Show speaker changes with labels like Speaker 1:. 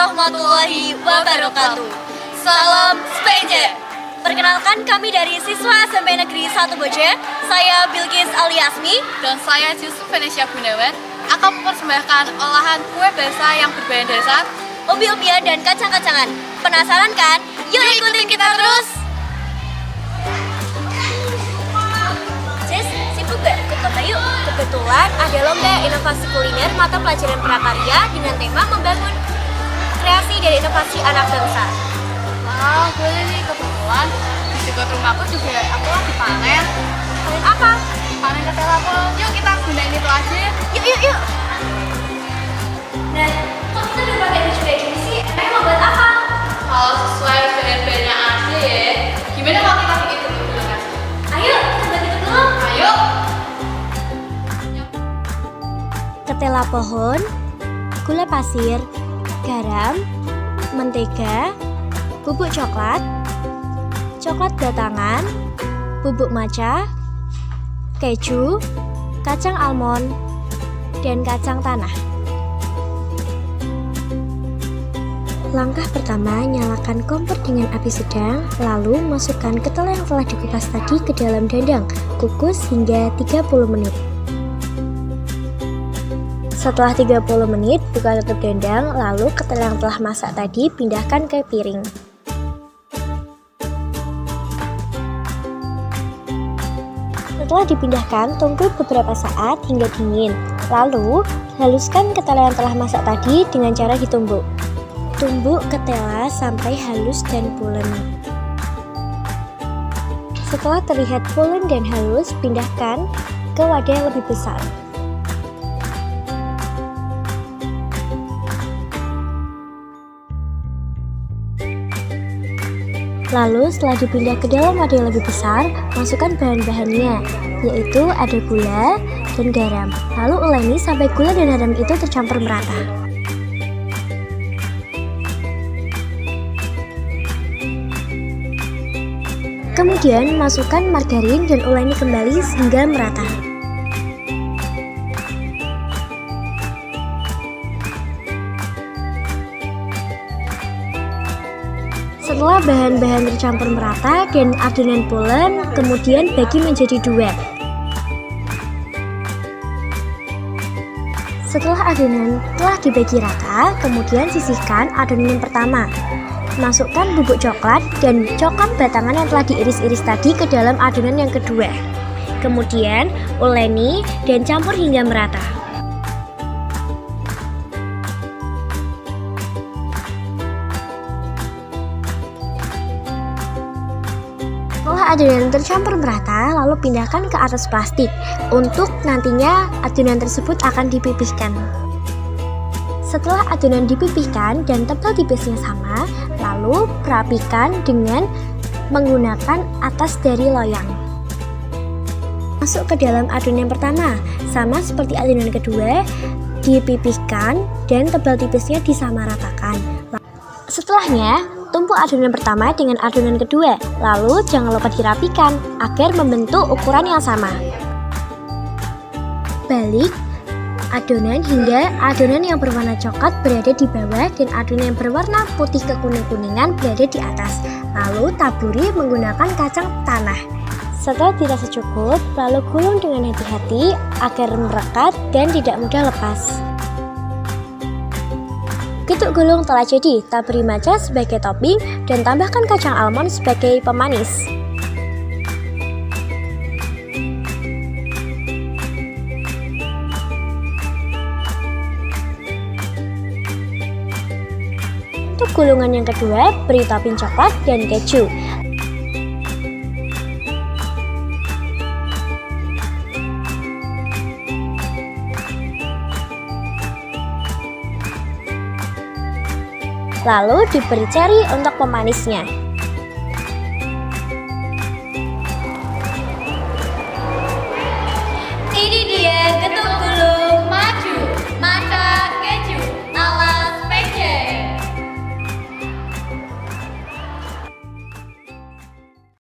Speaker 1: warahmatullahi wabarakatuh. Salam SPJ. Perkenalkan, kami dari siswa SMP Negeri 1 Boje. Saya Bilqis Aliasmi
Speaker 2: dan saya Yusuf Venesia Gunawan akan mempersembahkan olahan kue basah yang berbahan dasar
Speaker 1: ubi-ubian dan kacang-kacangan. Penasaran kan? Yuk ikutin kita terus. Sis, sibuk gak ikut lomba yuk? Kebetulan ada lomba inovasi kuliner mata pelajaran prakarya dengan tema membangun kreasi dari inovasi anak bangsa.
Speaker 2: Wah, boleh nih, kebetulan di dekat rumahku juga aku lagi panen.
Speaker 1: Panen apa?
Speaker 2: Panen ketela. Yuk kita gunain itu aja.
Speaker 1: Yuk. Nah, kok kita udah pakai baju kayak gini sih? Emangnya mau buat apa?
Speaker 2: Kalau sesuai bahan-bahannya aja ya. Gimana kalau kita bikin dulu kan?
Speaker 1: Ayo, kita buat itu dulu.
Speaker 2: Ayo.
Speaker 3: Ketela pohon, gula pasir, garam, mentega, bubuk coklat, coklat batangan, bubuk matcha, keju, kacang almond, dan kacang tanah. Langkah pertama, nyalakan kompor dengan api sedang, lalu masukkan ketela yang telah dikupas tadi ke dalam dandang, kukus hingga 30 menit. Setelah 30 menit, buka tutup dandang, lalu ketela yang telah masak tadi pindahkan ke piring. Setelah dipindahkan, tunggu beberapa saat hingga dingin. Lalu, haluskan ketela yang telah masak tadi dengan cara ditumbuk. Tumbuk ketela sampai halus dan pulen. Setelah terlihat pulen dan halus, pindahkan ke wadah yang lebih besar. Lalu setelah dipindah ke dalam wadah yang lebih besar, masukkan bahan-bahannya, yaitu ada gula dan garam. Lalu uleni sampai gula dan garam itu tercampur merata. Kemudian masukkan margarin dan uleni kembali hingga merata. Setelah bahan-bahan tercampur merata dan adonan pulen, kemudian bagi menjadi dua. Setelah adonan telah dibagi rata, kemudian sisihkan adonan yang pertama. Masukkan bubuk coklat dan coklat batangan yang telah diiris-iris tadi ke dalam adonan yang kedua. Kemudian uleni dan campur hingga merata. Setelah adonan tercampur merata, lalu pindahkan ke atas plastik. Untuk nantinya adonan tersebut akan dipipihkan. Setelah adonan dipipihkan dan tebal tipisnya sama, lalu rapikan dengan menggunakan atas dari loyang. Masuk ke dalam adonan yang pertama, sama seperti adonan kedua, dipipihkan dan tebal tipisnya disamaratakan. Setelahnya, tumpuk adonan pertama dengan adonan kedua, lalu jangan lupa dirapikan agar membentuk ukuran yang sama. Balik adonan hingga adonan yang berwarna coklat berada di bawah dan adonan yang berwarna putih kekuning-kuningan berada di atas. Lalu taburi menggunakan kacang tanah. Setelah dirasa cukup, lalu gulung dengan hati-hati agar merekat dan tidak mudah lepas. Getuk gulung telah jadi, taburi matcha sebagai topping dan tambahkan kacang almond sebagai pemanis. Untuk gulungan yang kedua, beri topping coklat dan keju. Lalu diberi ceri untuk pemanisnya.